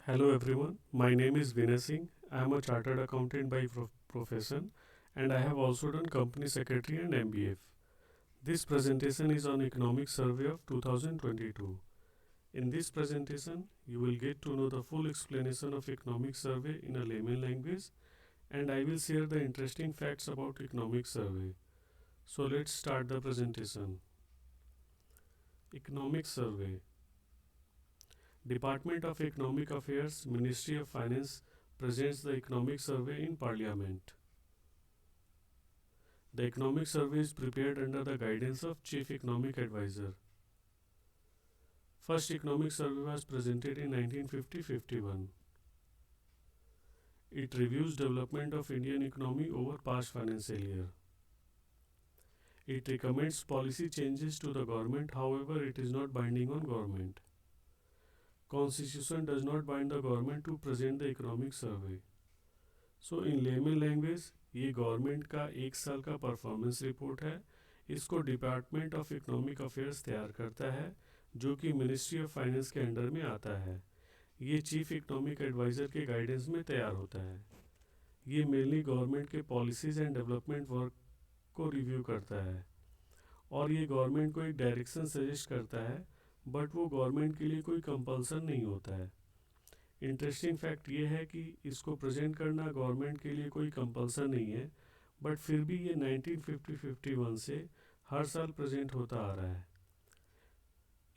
Hello everyone, my name is Vinay Singh. I am a chartered accountant by profession and I have also done company secretary and MBF. This presentation is on economic survey of 2022. In this presentation, you will get to know the full explanation of economic survey in a layman language and I will share the interesting facts about economic survey. So let's start the presentation. Economic survey. Department of Economic Affairs, Ministry of Finance presents the economic survey in Parliament. The economic survey is prepared under the guidance of Chief Economic Advisor. First economic survey was presented in 1950-51. It reviews development of Indian economy over past financial year. It recommends policy changes to the government, however it is not binding on government. Constitution does not bind the government to present the economic survey. So in layman language ये government का एक साल का performance report है. इसको department of economic affairs तैयार करता है जो कि मिनिस्ट्री ऑफ फाइनेंस के अंडर में आता है. ये चीफ इकोनॉमिक एडवाइज़र के गाइडेंस में तैयार होता है. ये मेनली गवर्नमेंट के पॉलिसीज़ एंड डेवलपमेंट वर्क को रिव्यू करता है और ये गवर्नमेंट को एक डायरेक्शन सजेस्ट करता है, बट वो गवर्नमेंट के लिए कोई कंपल्सन नहीं होता है. इंटरेस्टिंग फैक्ट ये है कि इसको प्रेजेंट करना गवर्नमेंट के लिए कोई कंपल्सन नहीं है, बट फिर भी ये 1950-51 से हर साल प्रेजेंट होता आ रहा है.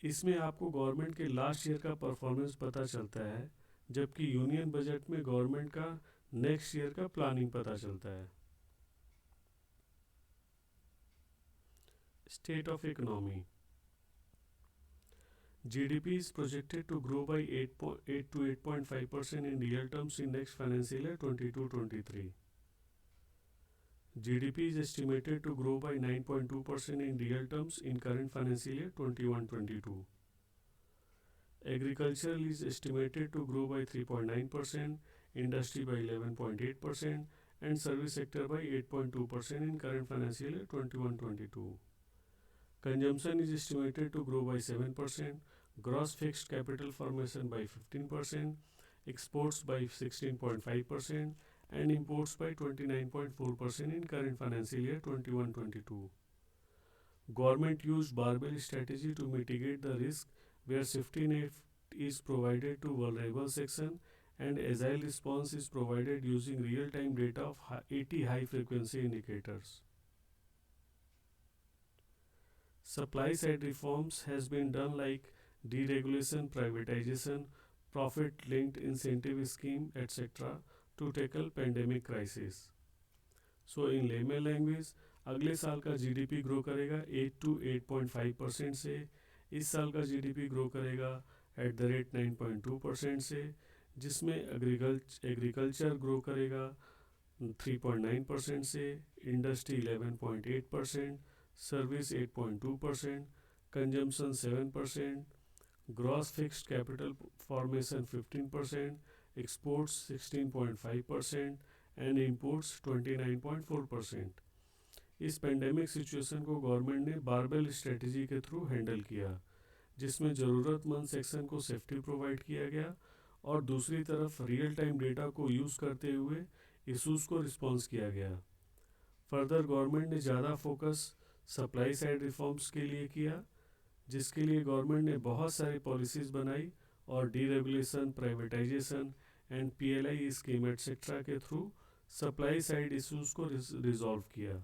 इसमें आपको गवर्नमेंट के लास्ट ईयर का परफॉर्मेंस पता चलता है, जबकि यूनियन बजट में गवर्नमेंट का नेक्स्ट ईयर का प्लानिंग पता चलता है. State of economy. GDP is projected to grow by 8 to 8.5% in real terms in next financial year 22-23. GDP is estimated to grow by 9.2% in real terms in current financial year 21-22. Agriculture is estimated to grow by 3.9%, industry by 11.8%, and service sector by 8.2% in current financial year 21-22. Consumption is estimated to grow by 7%, gross fixed capital formation by 15%, exports by 16.5%, and imports by 29.4% in current financial year 21-22. Government used barbell strategy to mitigate the risk where safety net is provided to vulnerable section and agile response is provided using real-time data of 80 high-frequency indicators. Supply side reforms has been done like deregulation, privatization, profit-linked incentive scheme, etc. to tackle pandemic crisis. So in layman language, अगले साल का GDP grow करेगा 8 to 8.5% से, इस साल का GDP grow करेगा at the rate 9.2% से, जिसमें एग्रीकल्चर ग्रो करेगा 3.9% से, industry 11.8%, service 8.2%, consumption 7%, gross fixed capital formation 15%, exports 16.5% and imports 29.4%. इस पेंडेमिक सिचुएशन को गवर्नमेंट ने बारबेल स्ट्रेटजी के थ्रू हैंडल किया, जिसमें ज़रूरतमंद सेक्शन को सेफ्टी प्रोवाइड किया गया और दूसरी तरफ रियल टाइम डेटा को यूज़ करते हुए इशूज़ को रिस्पॉन्स किया गया. फर्दर गवर्नमेंट ने ज़्यादा फोकस सप्लाई साइड रिफॉर्म्स के लिए किया, जिसके लिए गवर्नमेंट ने बहुत सारी पॉलिसीज़ बनाई और deregulation, privatisation and PLI scheme etcetera के थ्रू सप्लाई साइड इश्यूज़ को रिजॉल्व किया.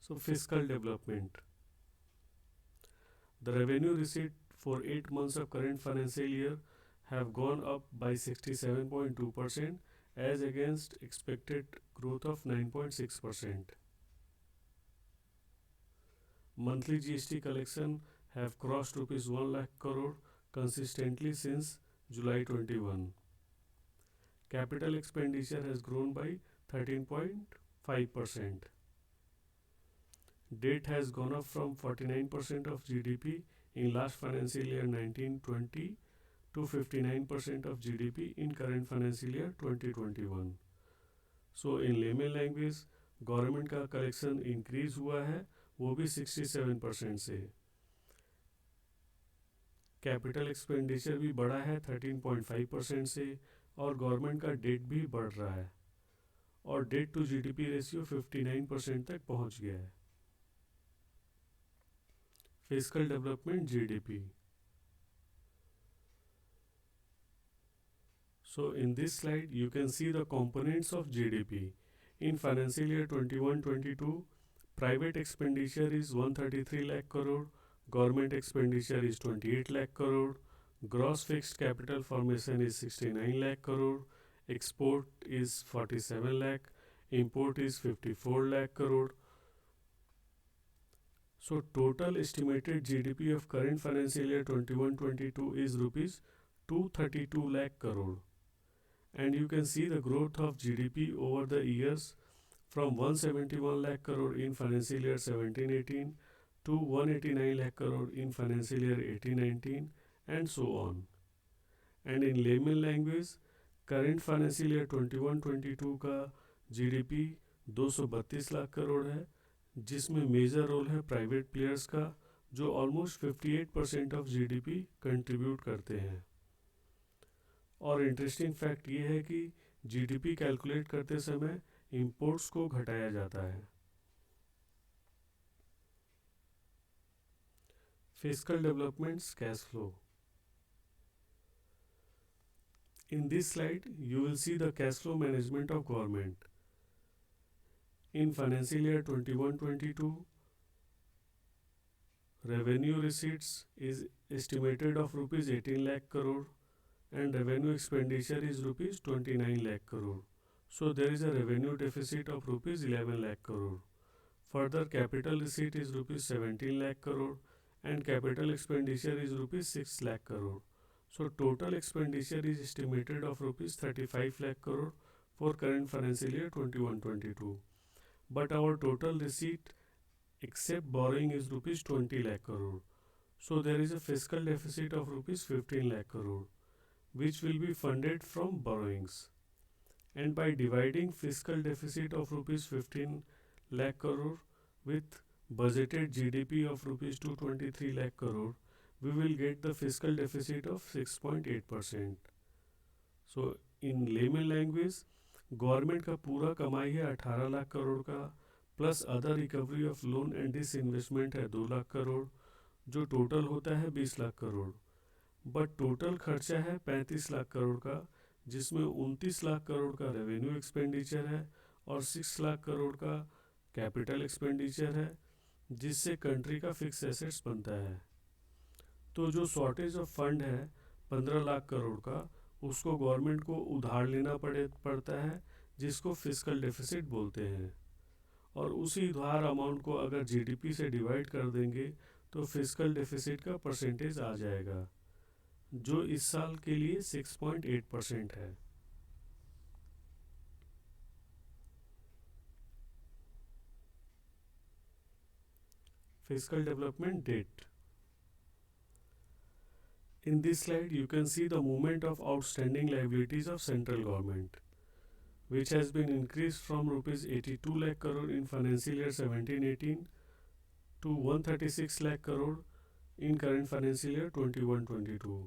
So fiscal development. The revenue receipt for 8 months of current financial year have gone up by 67.2% as against expected growth of 9.6%. Monthly GST collection have crossed rupees 1 lakh crore consistently since July 21. Capital expenditure has grown by 13.5%. Debt has gone up from 49% of GDP in last financial year 1920 to 59% of GDP in current financial year 2021. So in layman language, government का collection increase हुआ है, वो भी 67% से. Capital expenditure भी बढ़ा है 13.5% से, और गवर्नमेंट का डेट भी बढ़ रहा है, और डेट टू जीडीपी रेशियो 59% तक पहुंच गया है। Fiscal development GDP. So in this slide you can see the components of GDP. In financial year 21-22, private expenditure is 133 lakh crore, government expenditure is 28 lakh crore, gross fixed capital formation is 69 lakh crore, export is 47 lakh, import is 54 lakh crore. So total estimated GDP of current financial year 21-22 is rupees 232 lakh crore. And you can see the growth of GDP over the years from 171 lakh crore in financial year 17-18 to 189 lakh crore in financial year 18-19 and so on. And in layman language, current financial year 21-22 का GDP 232 lakh crore है, जिसमें major role है private players का, जो almost 58% of GDP contribute करते हैं। और interesting fact ये है कि जीडीपी कैलकुलेट करते समय इंपोर्ट्स को घटाया जाता है। Fiscal developments cash flow. In this slide, you will see the cash flow management of government. In financial year 21-22, revenue receipts is estimated of rupees 18 lakh crore and revenue expenditure is rupees 29 lakh crore. So there is a revenue deficit of rupees 11 lakh crore. Further, capital receipt is rupees 17 lakh crore and capital expenditure is rupees 6 lakh crore. So total expenditure is estimated of rupees 35 lakh crore for current financial year 21-22. But our total receipt except borrowing is rupees 20 lakh crore. So there is a fiscal deficit of rupees 15 lakh crore, which will be funded from borrowings. And by dividing fiscal deficit of rupees 15 lakh crore with budgeted GDP of rupees 223 lakh crore, we will get the fiscal deficit of 6.8%. So in layman language, government का पूरा कमाई है 18 लाख करोड़ का, plus other recovery of loan and disinvestment है 2 लाख करोड़, जो total होता है 20 lakh crore. But total खर्चा है 35 लाख करोड़ का, जिसमें 29 लाख करोड़ का रेवेन्यू एक्सपेंडिचर है और 6 लाख करोड़ का कैपिटल एक्सपेंडिचर है, जिससे कंट्री का फिक्स एसेट्स बनता है। तो जो शॉर्टेज ऑफ फंड है 15 लाख करोड़ का, उसको गवर्नमेंट को उधार लेना पड़ता है, जिसको फिस्कल डेफिसिट बोलते हैं। और उसी उधार अमाउंट को अगर जीडीपी से डिवाइड कर देंगे तो फिस्कल डेफिसिट का परसेंटेज आ जाएगा, जो इस साल के लिए 6.8% है। Fiscal development debt. In this slide, you can see the movement of outstanding liabilities of central government, which has been increased from rupees 82 lakh crore in financial year 17-18 to 136 lakh crore in current financial year 21-22.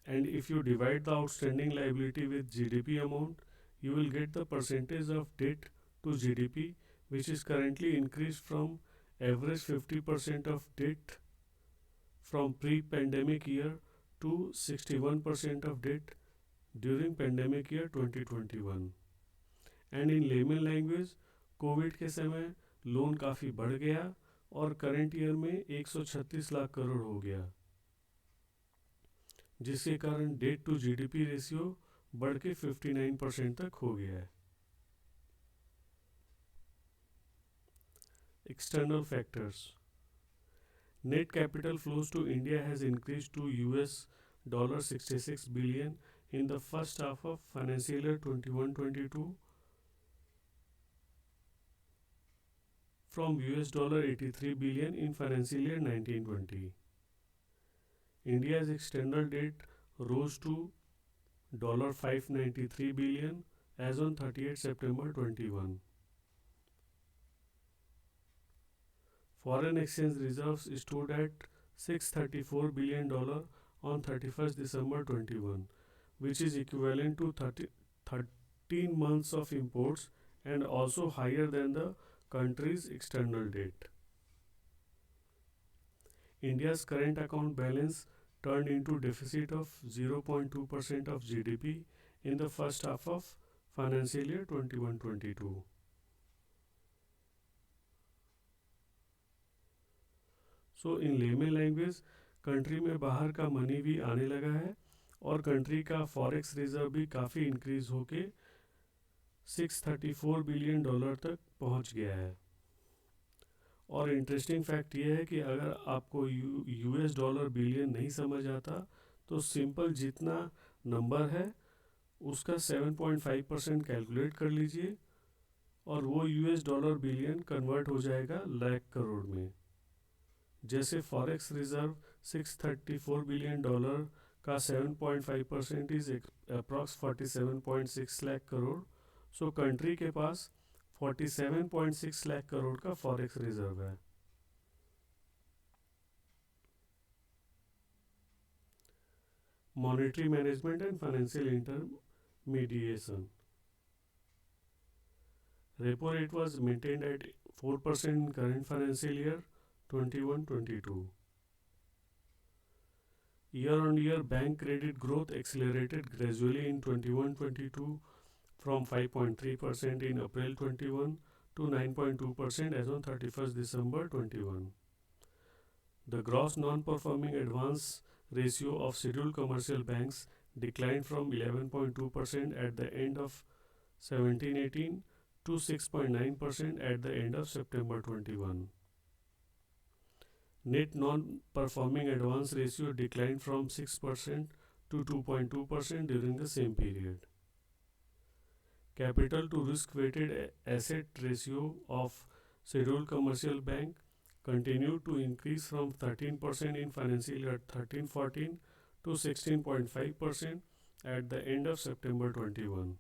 And if you divide the outstanding liability with GDP amount, you will get the percentage of debt to GDP, which is currently increased from average 50% of debt from pre-pandemic year to 61% of debt during pandemic year 2021. And in layman language, Covid के समय loan काफ़ी बढ़ गया और current year में 136 लाख करोड़ हो गया, जिसके कारण डेट टू जीडीपी रेशियो बढ़ के 59% तक हो गया है। External factors. Net capital flows to India has increased to $66 billion in the first half of financial year 21-22 from $83 billion in financial year 19-20. India's external debt rose to $593 billion as on 30th September 21. Foreign exchange reserves stood at $634 billion on 31st December 21, which is equivalent to 13 months of imports and also higher than the country's external debt. India's current account balance turned into deficit of 0.2% of GDP in the first half of financial year 21-22. So in layman language country में बाहर का money भी आने लगा है और country का forex reserve भी काफ़ी इंक्रीज होके $634 बिलियन तक पहुंच गया है। और इंटरेस्टिंग फैक्ट ये है कि अगर आपको यूएस डॉलर बिलियन नहीं समझ आता तो सिंपल जितना नंबर है उसका 7.5% कैलकुलेट कर लीजिए और वो यूएस डॉलर बिलियन कन्वर्ट हो जाएगा लाख करोड़ में। जैसे फॉरेक्स रिजर्व $634 बिलियन का 7.5% is approx 47.6 lakh crore. So country के पास 47.6 लाख करोड़ का फॉरेक्स रिजर्व है। Monetary management and financial intermediation. Repo rate was maintained eight 4% in current financial year 21-22. Year-on-year bank credit growth accelerated gradually in 21-22 from 5.3% in April 21 to 9.2% as on 31st December 21. The gross non-performing advance ratio of scheduled commercial banks declined from 11.2% at the end of 17-18 to 6.9% at the end of September 21. Net non-performing advance ratio declined from 6% to 2.2% during the same period. Capital to risk-weighted asset ratio of scheduled commercial bank continued to increase from 13% in financial year 13-14 to 16.5% at the end of September 21.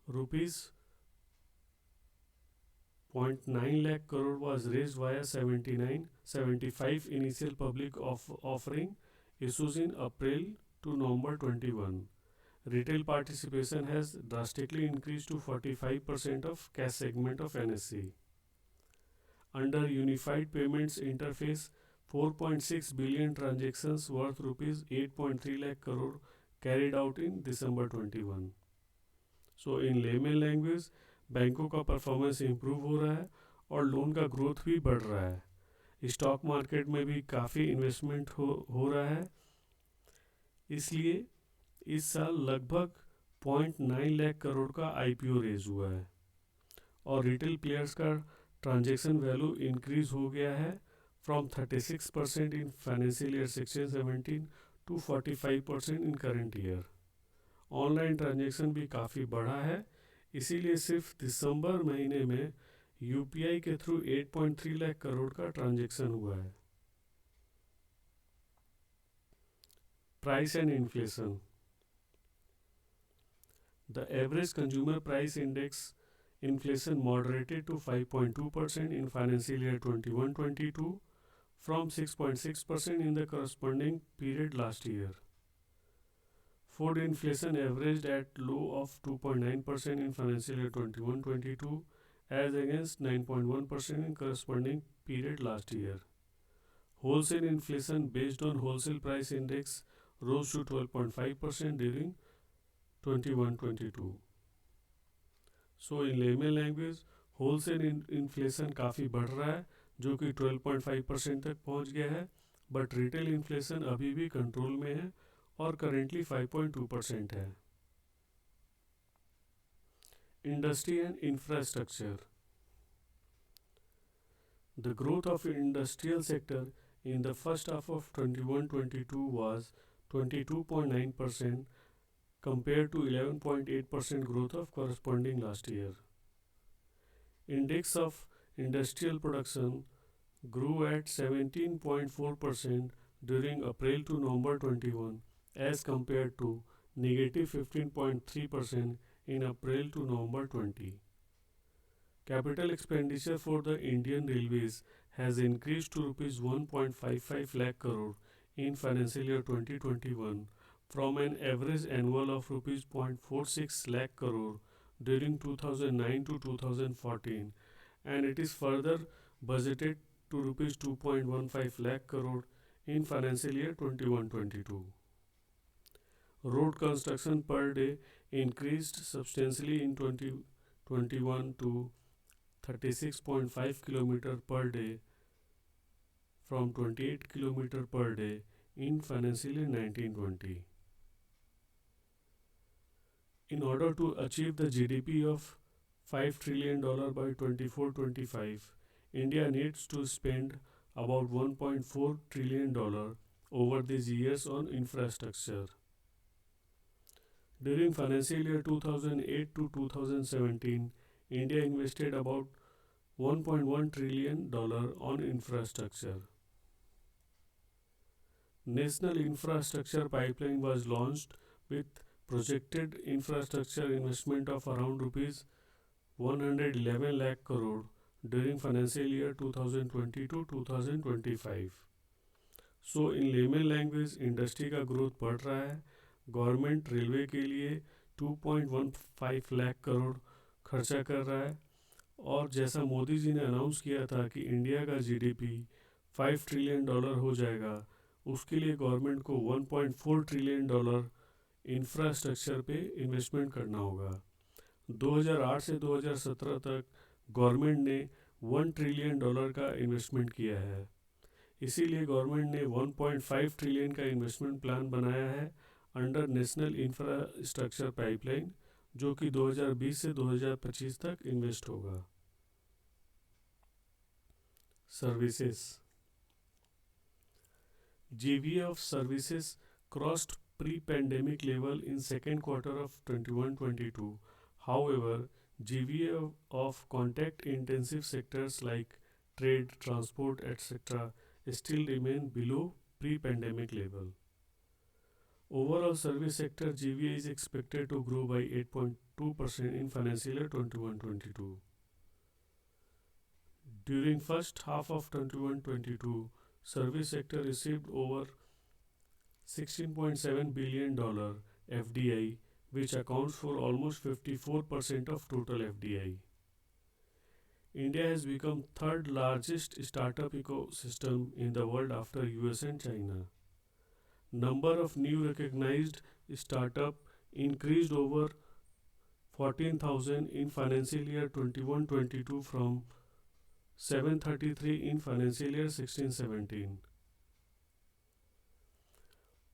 Rupees 0.9 lakh crore was raised via 75 initial public offering issues in April to November 21. Retail participation has drastically increased to 45% of cash segment of NSE. Under Unified Payments Interface, 4.6 billion transactions worth rupees 8.3 lakh crore carried out in December 21. So in layman language, बैंकों का performance improve हो रहा है और loan का growth भी बढ़ रहा है। स्टॉक मार्केट में भी काफ़ी इन्वेस्टमेंट हो रहा है, इसलिए इस साल लगभग 0.9 लाख करोड़ का आईपीओ रेज हुआ है और रिटेल प्लेयर्स का ट्रांजैक्शन वैल्यू इंक्रीज हो गया है from 36% in financial year 16-17 to 45% in current year. Online transaction भी काफ़ी बढ़ा है, इसीलिए सिर्फ दिसंबर महीने में यूपीआई के थ्रू 8.3 लाख करोड़ का ट्रांजैक्शन हुआ है। Price and inflation. The average consumer price index inflation moderated to 5.2% in financial year 21-22 from 6.6% in the corresponding period last year. Food inflation averaged at low of 2.9% in financial year 21-22 as against 9.1% in corresponding period last year. Wholesale inflation based on wholesale price index rose to 12.5% during 21-22. So in layman language wholesale inflation काफ़ी बढ़ रहा है जो कि 12.5% तक पहुंच गया है, बट रिटेल इन्फ्लेशन अभी भी कंट्रोल में है और करेंटली 5.2% है। Industry and infrastructure. The growth of industrial sector in the first half of 21-22 was 22.9% compared to 11.8% growth of corresponding last year. Index of industrial production grew at 17.4% during April to November 21 as compared to negative 15.3% in April to November 20. Capital expenditure for the Indian Railways has increased to rupees 1.55 lakh crore in financial year 2021 from an average annual of rupees 0.46 lakh crore during 2009 to 2014, and it is further budgeted to rupees 2.15 lakh crore in financial year 21-22. Road construction per day increased substantially in 2021 to 36.5 km per day from 28 km per day in financial year 1920. In order to achieve the GDP of $5 trillion by 24-25, India needs to spend about $1.4 trillion over these years on infrastructure. During financial year 2008 to 2017, India invested about $1.1 trillion on infrastructure. National Infrastructure Pipeline was launched with projected infrastructure investment of around rupees 111 lakh crore during financial year 2020 to 2025. So in layman language, industry का growth बढ़ रहा है. Government railway के लिए 2.15 लाख करोड़ खर्चा कर रहा है, और जैसा मोदी जी ने अनाउंस किया था कि इंडिया का जीडीपी $5 ट्रिलियन हो जाएगा, उसके लिए गवर्नमेंट को $1.4 ट्रिलियन इंफ्रास्ट्रक्चर पे इन्वेस्टमेंट करना होगा. 2008 से 2017 तक गवर्नमेंट ने $1 ट्रिलियन का इन्वेस्टमेंट किया है. इसीलिए गवर्नमेंट ने 1.5 ट्रिलियन का इन्वेस्टमेंट प्लान बनाया है अंडर नेशनल इंफ्रास्ट्रक्चर पाइपलाइन, जो कि 2020 से 2025 तक इन्वेस्ट होगा. Services. GVA of services crossed pre-pandemic level in second quarter of 21-22. However, GVA of contact-intensive sectors like trade, transport, etc. still remain below pre-pandemic level. Overall service sector GVA is expected to grow by 8.2% in financial year 21-22. During first half of 21-22, service sector received over $16.7 billion FDI, which accounts for almost 54% of total FDI. India has become third largest startup ecosystem in the world after US and China. Number of new recognized startup increased over 14,000 in financial year 21-22 from 733 in financial year 16-17.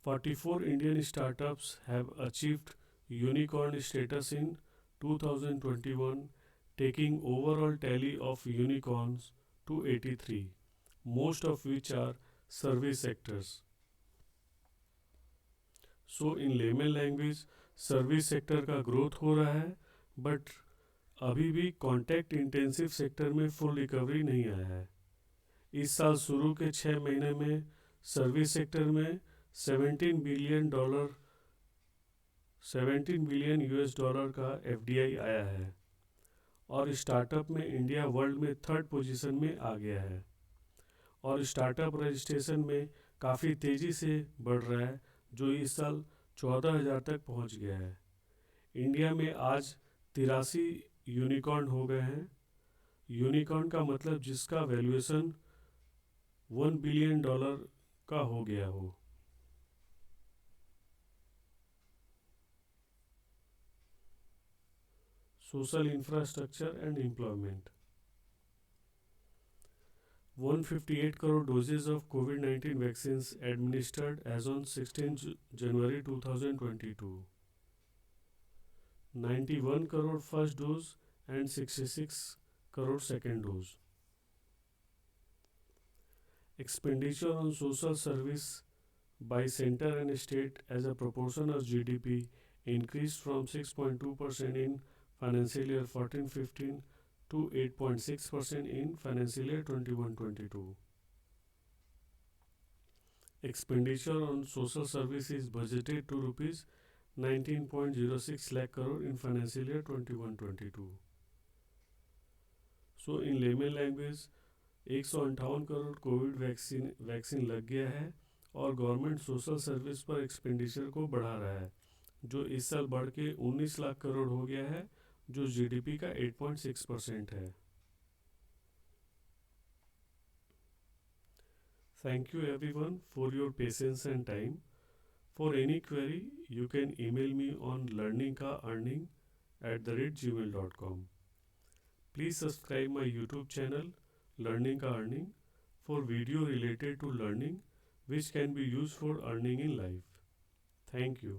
44 Indian startups have achieved unicorn status in 2021, taking overall tally of unicorns to 83, most of which are service sectors. So in layman language, service sector का growth हो रहा है, but अभी भी contact intensive sector में full recovery नहीं आया है. इस साल शुरू के 6 महीने में सर्विस सेक्टर में $17 बिलियन US डॉलर का FDI आया है, और स्टार्टअप में इंडिया वर्ल्ड में थर्ड पोजीशन में आ गया है, और स्टार्टअप रजिस्ट्रेशन में काफ़ी तेज़ी से बढ़ रहा है, जो इस साल 14,000 तक पहुंच गया है. इंडिया में आज 83 यूनिकॉर्न हो गए हैं. यूनिकॉर्न का मतलब जिसका वैल्यूएशन $1 बिलियन का हो गया हो. Social infrastructure and employment. 158 crore doses of COVID-19 vaccines administered as on 16 January 2022. 91 crore first dose and 66 crore second dose. Expenditure on social service by center and state as a proportion of GDP increased from 6.2% in financial year 14-15 to 8.6% in financial year 21-22. Expenditure on social service is budgeted to rupees 19.06 lakh crore in financial year 21-22. So in layman language, 158 crore Covid vaccine लग गया है और government social service पर expenditure को बढ़ा रहा है, जो इस साल बढ़ के 19 लाख करोड़ हो गया है, जो जीडीपी का 8.6% है। Thank you everyone for your patience and time. For any query, you can email me on learningkaearning@gmail.com. Please subscribe my YouTube channel Learning Ka Earning for video related to learning which can be used for earning in life. Thank you.